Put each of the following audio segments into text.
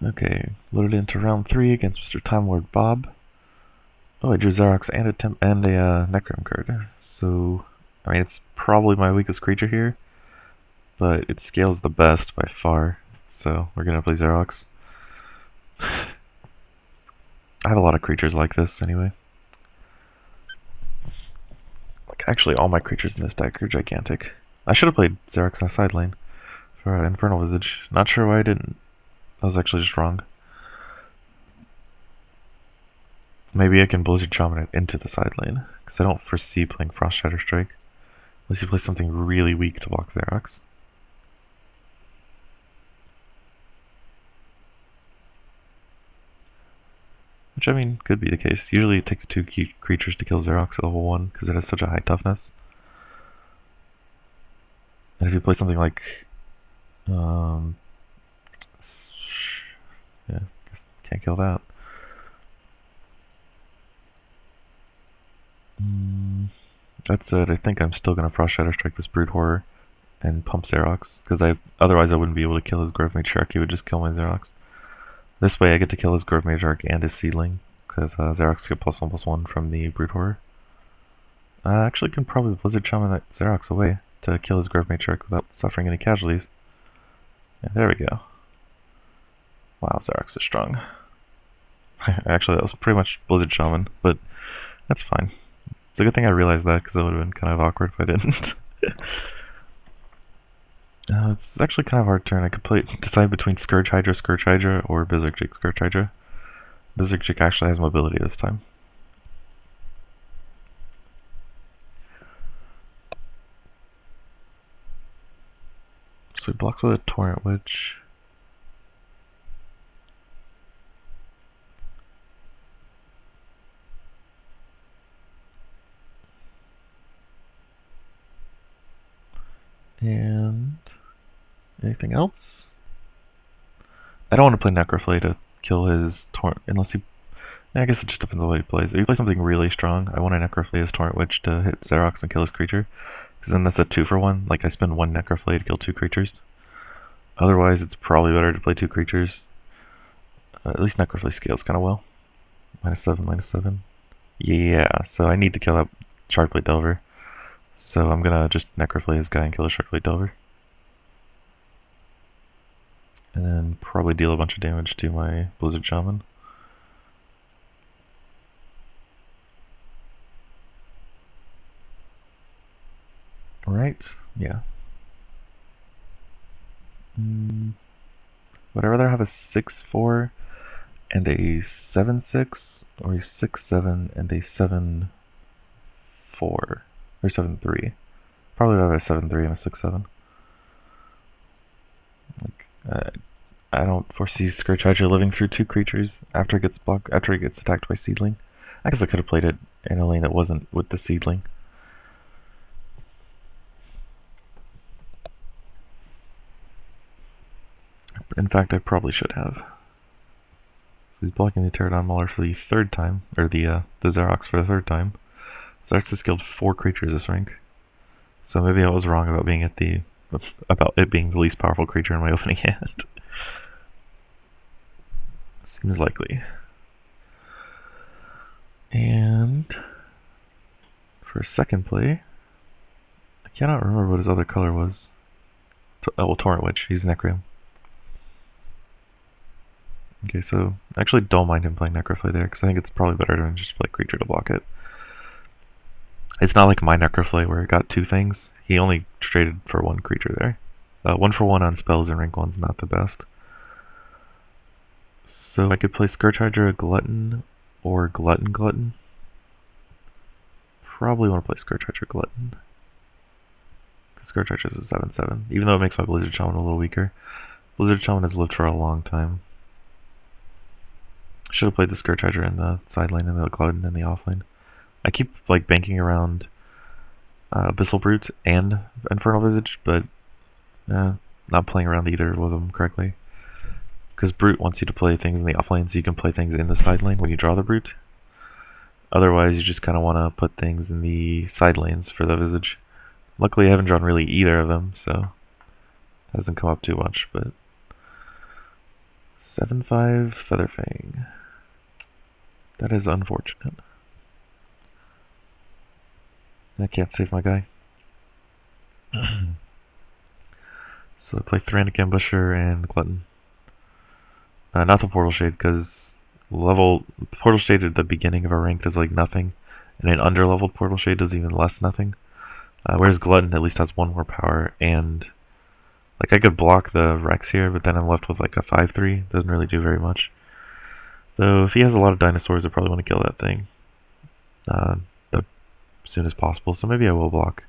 Okay, loaded into round 3 against Mr. Time Lord Bob. Oh, I drew Xerox and a Nekrium card. So, I mean, it's probably my weakest creature here, but it scales the best by far. So, we're gonna play Xerox. I have a lot of creatures like this anyway. Like, actually, all my creatures in this deck are gigantic. I should have played Xerox on side lane for Infernal Visage. Not sure why I didn't. That was actually just wrong. Maybe I can Blizzard Shaman it into the side lane, because I don't foresee playing Frost Shatter Strike. Unless you play something really weak to block Xerox. Which, I mean, could be the case. Usually it takes 2 creatures to kill Xerox at level 1, because it has such a high toughness. And if you play something like... yeah, guess can't kill that. That said, I think I'm still going to Frost Shatter Strike this Brood Horror and pump Xerox, because otherwise I wouldn't be able to kill his Grove Matriarch, he would just kill my Xerox. This way I get to kill his Grove Matriarch and his Seedling, because Xerox get +1/+1 from the Brood Horror. I actually can probably Blizzard Shaman that Xerox away to kill his Grove Matriarch without suffering any casualties. Yeah, there we go. Wow, Xerox is strong. Actually, that was pretty much Blizzard Shaman, but that's fine. It's a good thing I realized that, because it would have been kind of awkward if I didn't. It's actually kind of hard turn. I could decide between Scourge Hydra, or Berserk Scourge Hydra. Berserk actually has mobility this time. So he blocks with a Torrent Witch. And anything else? I don't want to play Necroflay to kill his Torrent, unless he... I guess it just depends on what he plays. If he plays something really strong, I want to Necroflay his Torrent Witch to hit Xerox and kill his creature. Because then that's a 2-for-1. Like, I spend 1 Necroflay to kill 2 creatures. Otherwise, it's probably better to play 2 creatures. At least Necroflay scales kind of well. -7, -7. Yeah, so I need to kill that Sharkblade Delver. So I'm gonna just Necroflay this guy and kill the Sharkblade Delver. And then probably deal a bunch of damage to my Blizzard Shaman. Right? Yeah. Would I rather have a 6/4 and a 7/6, or a 6/7 and a 7/4, or 7/3? Probably rather a 7/3 and a 6/7. Like, I don't foresee Scourge Hydra living through 2 creatures after it gets attacked by Seedling. I guess I could have played it in a lane that wasn't with the Seedling. In fact, I probably should have. So he's blocking the Pterodon Mauler for the 3rd time, or the Xerox for the 3rd time. Xerox has killed 4 creatures this rank. So maybe I was wrong about it being the least powerful creature in my opening hand. Seems likely. And for second play, I cannot remember what his other color was. Well, Torrent Witch. He's Nekrium. Okay, so I actually don't mind him playing Necroflay there, because I think it's probably better to just play creature to block it. It's not like my Necroflay where it got 2 things. He only traded for 1 creature there. 1-for-1 on spells in rank 1's not the best. So I could play Scourge Hydra Glutton, or Glutton. Probably want to play Scourge Hydra Glutton. Scourge Hydra is a 7/7, even though it makes my Blizzard Shaman a little weaker. Blizzard Shaman has lived for a long time. Should have played the Scourge Hydra in the side lane and the Glutton in the off lane. I keep like banking around Abyssal Brute and Infernal Visage, but not playing around either of them correctly. Because Brute wants you to play things in the off lane so you can play things in the side lane when you draw the Brute. Otherwise, you just kind of want to put things in the side lanes for the Visage. Luckily, I haven't drawn really either of them, so it hasn't come up too much, but 7/5 Featherfang. That is unfortunate. I can't save my guy. So I play Thrantic Ambusher and Glutton. Not the Portal Shade, because Portal Shade at the beginning of a rank does like nothing, and an underleveled Portal Shade does even less nothing. Whereas Glutton at least has one more power, and like I could block the Rex here, but then I'm left with like a 5/3. Doesn't really do very much. Though if he has a lot of dinosaurs, I probably want to kill that thing as soon as possible. So maybe I will block.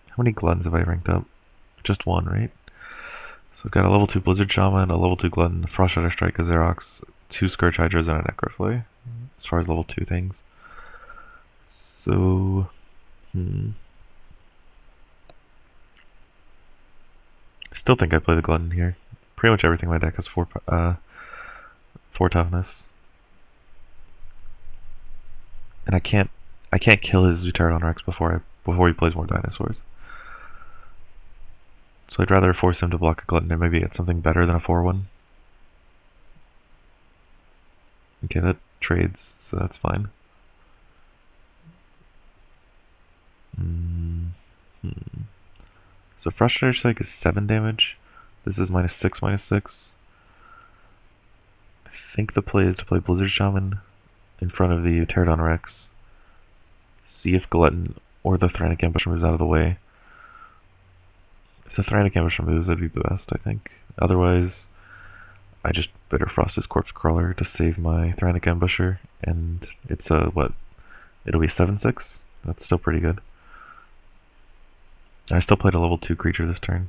How many Gluttons have I ranked up? Just one, right? So I've got a level 2 Blizzard Shaman, a level 2 Glutton, a Frost Shatter Strike, a Xerox, 2 Scourge Hydras, and a Necroflay, as far as level 2 things. So, I still think I play the Glutton here. Pretty much everything in my deck has 4 toughness. And I can't kill his Pterodon Rex before he plays more dinosaurs. So I'd rather force him to block a Glutton and maybe get something better than a 4/1. Okay, that trades, so that's fine. So Frustrator Strike is 7 damage. This is -6, -6. I think the play is to play Blizzard Shaman in front of the Pterodon Rex. See if Glutton or the Thrantic Ambusher moves out of the way. If the Thrantic Ambusher moves, that'd be the best, I think. Otherwise, I just Bitter Frost his Corpse Crawler to save my Thrantic Ambusher, and it's a, what? It'll be 7/6? That's still pretty good. I still played a level 2 creature this turn,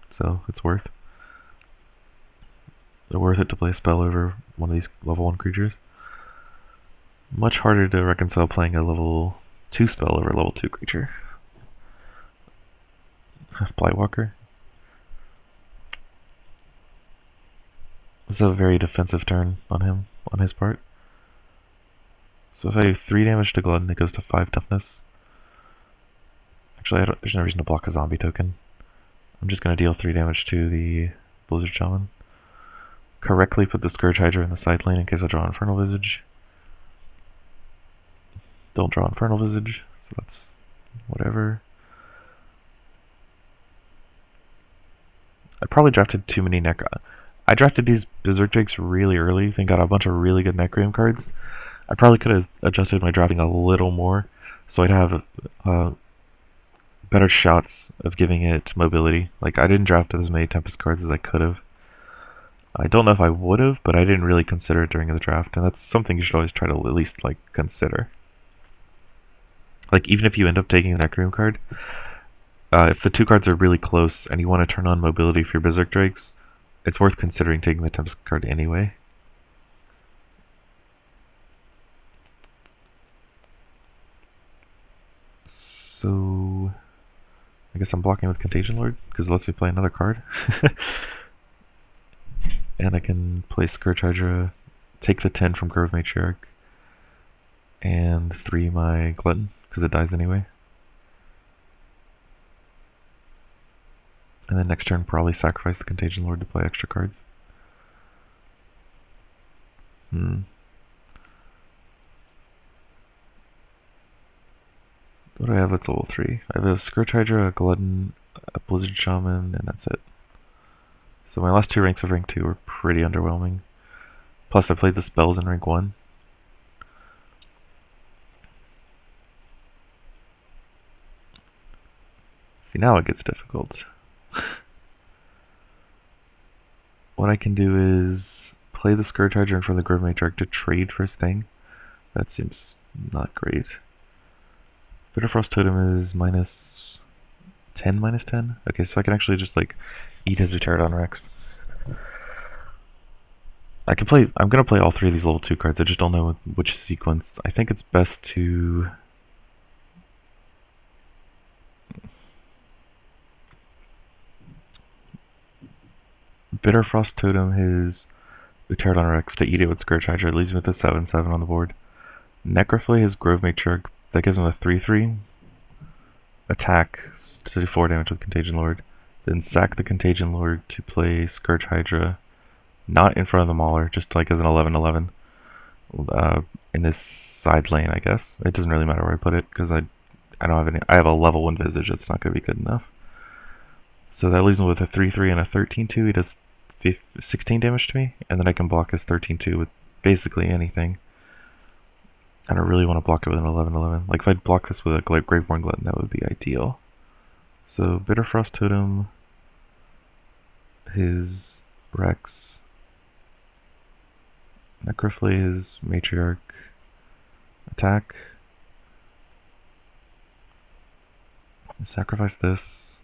so it's worth it to play a spell over one of these level 1 creatures. Much harder to reconcile playing a level 2 spell over a level 2 creature. Blightwalker. This is a very defensive turn on his part. So if I do 3 damage to Glutton, it goes to 5 toughness. Actually, there's no reason to block a zombie token. I'm just going to deal 3 damage to the Blizzard Shaman. Correctly put the Scourge Hydra in the side lane in case I draw Infernal Visage. Don't draw Infernal Visage, so that's whatever. I probably drafted too many I drafted these Berserk Drakes really early and got a bunch of really good Nekrium cards. I probably could have adjusted my drafting a little more, so I'd have better shots of giving it mobility. Like, I didn't draft as many Tempys cards as I could have. I don't know if I would have, but I didn't really consider it during the draft, and that's something you should always try to at least, like, consider. Like, even if you end up taking a Nekrium card, if the 2 cards are really close and you want to turn on mobility for your Berserk Drakes, it's worth considering taking the Tempest card anyway. So I guess I'm blocking with Contagion Lord because it lets me play another card. And I can play Scourge Hydra, take the 10 from Grove Matriarch, and 3 my Glutton because it dies anyway. And then next turn, probably sacrifice the Contagion Lord to play extra cards. What do I have that's level 3? I have a Scourge Hydra, a Glutton, a Blizzard Shaman, and that's it. So my last 2 ranks of rank 2 were pretty underwhelming. Plus I played the spells in rank 1. See, now it gets difficult. What I can do is play the Scourge Hydra in front of the Grove Matriarch to trade for his thing. That seems not great. Bitterfrost Totem is -10, -10? Okay, so I can actually just, like, eat his Pterodon Rex. I'm gonna play all 3 of these level 2 cards, I just don't know which sequence. I think it's best to... Bitterfrost Totem his Pterodon Rex to eat it with Scourge Hydra. It leaves him with a 7/7 on the board. Necroflay his Grove Matriarch. That gives him a 3/3 attack to do 4 damage with Contagion Lord. Then sack the Contagion Lord to play Scourge Hydra Not in front of the Mauler, just like as an 11-11. In this side lane, I guess. It doesn't really matter where I put it, because I don't have any. I have a level 1 Visage, that's not going to be good enough. So that leaves him with a 3-3 and a 13-2. He does 16 damage to me, and then I can block his 13-2 with basically anything. I don't really want to block it with an 11-11. Like, if I'd block this with a Graveborn Glutton, that would be ideal. So, Bitterfrost Totem, his Rex, Necroflay, his Matriarch, attack, sacrifice this,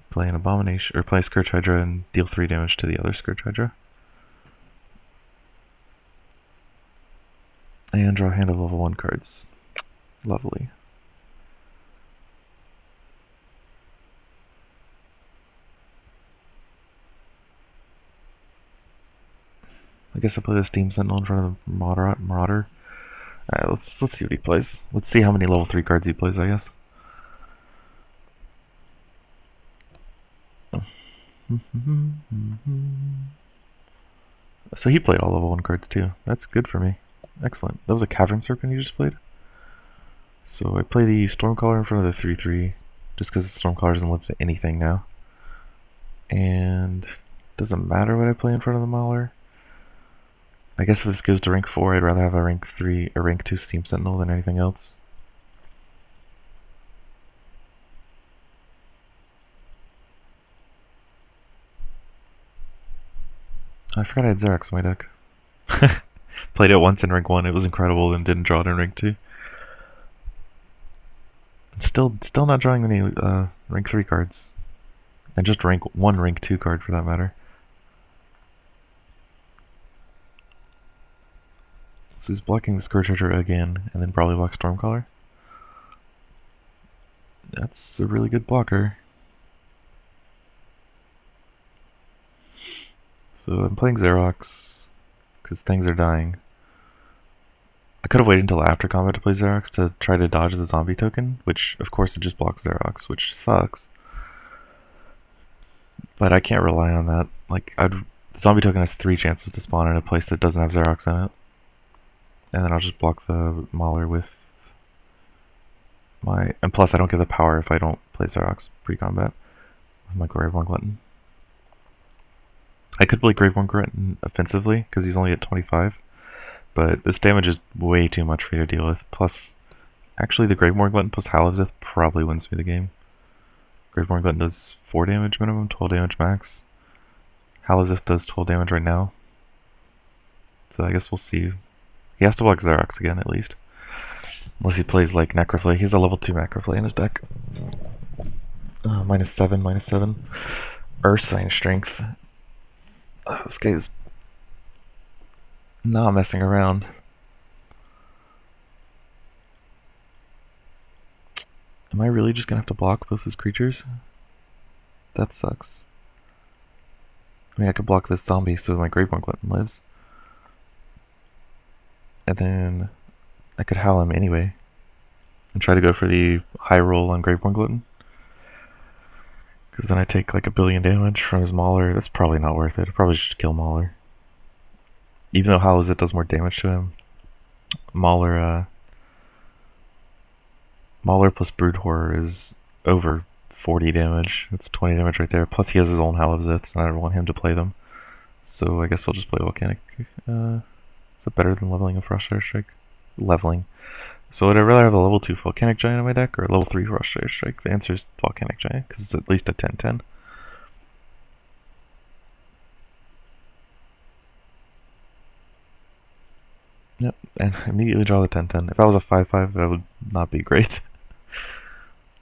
play an Abomination, or play a Scourge Hydra and deal 3 damage to the other Scourge Hydra. And draw a hand of level 1 cards. Lovely. I guess I play the Steam Sentinel in front of the Marauder. Alright, let's see what he plays. Let's see how many level 3 cards he plays, I guess. So he played all level 1 cards too. That's good for me. Excellent. That was a Cavern Serpent he just played. So I play the Stormcaller in front of the 3-3, just because the Stormcaller doesn't live to anything now. And doesn't matter what I play in front of the Mauler. I guess if this goes to rank 4, I'd rather have a rank 3 or rank 2 Steam Sentinel than anything else. I forgot I had Xerax in my deck. Played it once in rank 1, it was incredible, and didn't draw it in rank 2. Still not drawing any rank 3 cards. And just rank 1 rank 2 card for that matter. So he's blocking the Scourge Hydra again, and then probably blocks Stormcaller. That's a really good blocker. So I'm playing Xerox, because things are dying. I could have waited until after combat to play Xerox to try to dodge the zombie token, which of course it just blocks Xerox, which sucks. But I can't rely on that. Like, the zombie token has 3 chances to spawn in a place that doesn't have Xerox in it. And then I'll just block the Mauler with my... And plus I don't get the power if I don't play Xerox pre-combat with my Graveborn Glutton. I could play Graveborn Glutton offensively, because he's only at 25. But this damage is way too much for you to deal with. Plus, actually the Graveborn Glutton plus Halazith probably wins me the game. Graveborn Glutton does 4 damage minimum, 12 damage max. Halazith does 12 damage right now. So I guess we'll see. He has to block Xerox again, at least. Unless he plays like Necroflay. He has a level 2 Necroflay in his deck. -7, -7. Earth Sign Strength. This guy's not messing around. Am I really just gonna have to block both his creatures? That sucks. I mean, I could block this zombie so my Graveborn Glutton lives. And then I could howl him anyway. And try to go for the high roll on Graveborn Glutton. Because then I take like 1 billion damage from his Mauler. That's probably not worth it. I'd probably just kill Mauler. Even though Halazith does more damage to him, Mauler plus Brood Horror is over 40 damage. That's 20 damage right there. Plus he has his own Halaziths, and I don't want him to play them. So I guess I'll just play Volcanic. Is it better than leveling a Frustrator Strike? Leveling. So would I rather have a level 2 Volcanic Giant in my deck, or a level 3 Frustrator Strike? The answer is Volcanic Giant, because it's at least a 10-10. Yep, and immediately draw the 10-10. If that was a 5-5, that would not be great.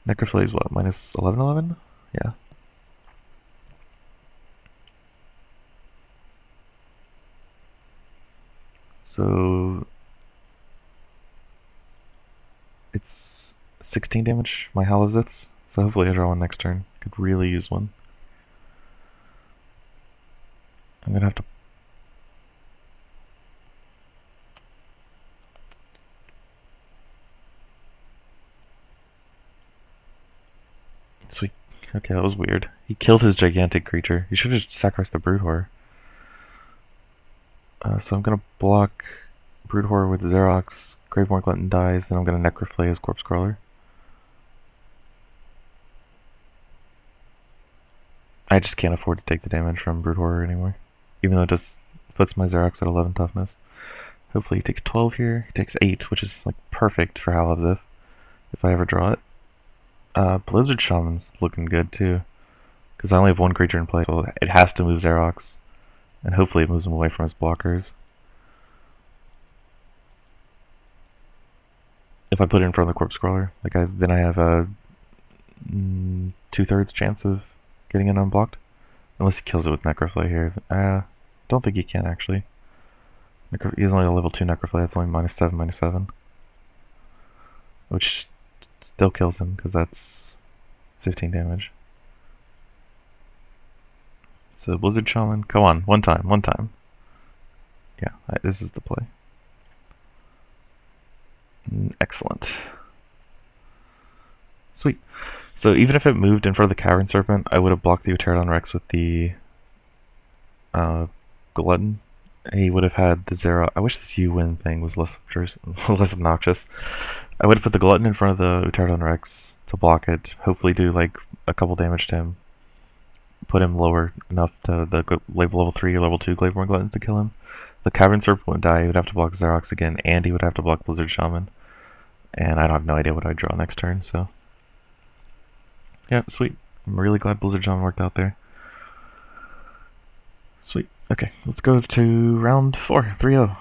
Necroflay is what, -11-11? Yeah. So it's 16 damage, my Halaziths. So hopefully I draw one next turn. Could really use one. I'm gonna have to... Sweet. Okay, that was weird. He killed his gigantic creature. He should have just sacrificed the Brood Horror. So I'm gonna block Brood Horror with Xerox. Graveborn Glutton dies, then I'm gonna Necroflay his Corpse Crawler. I just can't afford to take the damage from Brood Horror anymore. Even though it just puts my Xerox at 11 toughness. Hopefully he takes 12 here. He takes 8, which is like perfect for Halabzith if I ever draw it. Blizzard Shaman's looking good too. Because I only have one creature in play, so it has to move Xerox. And hopefully it moves him away from his blockers. If I put it in front of the Corpse Crawler, then I have a 2/3 chance of getting it unblocked. Unless he kills it with Necroflay here. Don't think he can actually. He's only a level 2 Necroflay, that's only -7, -7. Which still kills him, because that's 15 damage. So Blizzard Shaman, come on, one time. Yeah, this is the play. Excellent. Sweet. So even if it moved in front of the Cavern Serpent, I would have blocked the Pterodon Rex with the Glutton. He would have had the Zero. I wish this U-Win thing was less obnoxious. I would have put the Glutton in front of the Pterodon Rex to block it, hopefully do like a couple damage to him. Put him lower enough to the level 3 or level 2 Glaveborn Glutton to kill him. The Cavern Serpent would die, he would have to block Xerox again, and he would have to block Blizzard Shaman. And I have no idea what I'd draw next turn, so. Yeah, sweet. I'm really glad Blizzard Shaman worked out there. Sweet. Okay, let's go to round 4, 3-0.